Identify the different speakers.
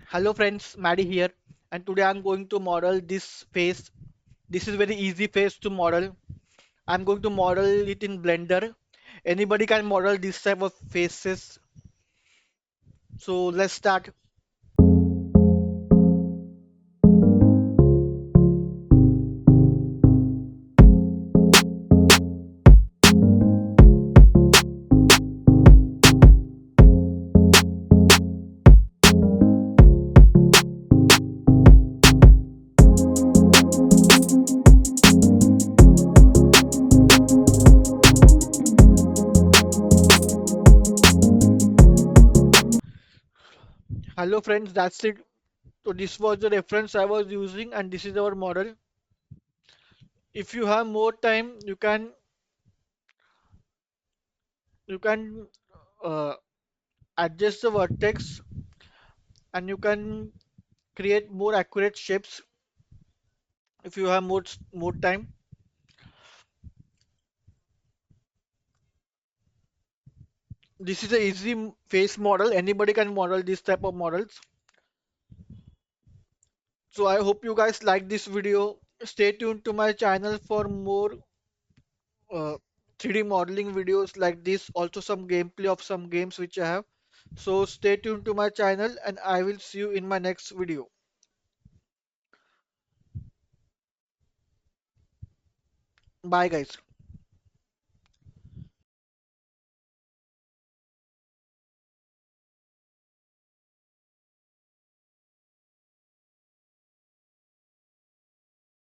Speaker 1: Hello friends, Maddie here, and today I'm going to model this face. This is very easy face to model. I'm going to model it in Blender. Anybody can model this type of faces. So let's start. Hello friends, that's it. So this was the reference I was using, and this is our model. If you have more time, you can uh, adjust the vertex, and you can create more accurate shapes if you have more time. This is a easy face model. Anybody can model this type of models. So I hope you guys like this video. Stay tuned to my channel for more uh, 3D modeling videos like this. Also some gameplay of some games which I have. So stay tuned to my channel and I will see you in my next video. Bye guys.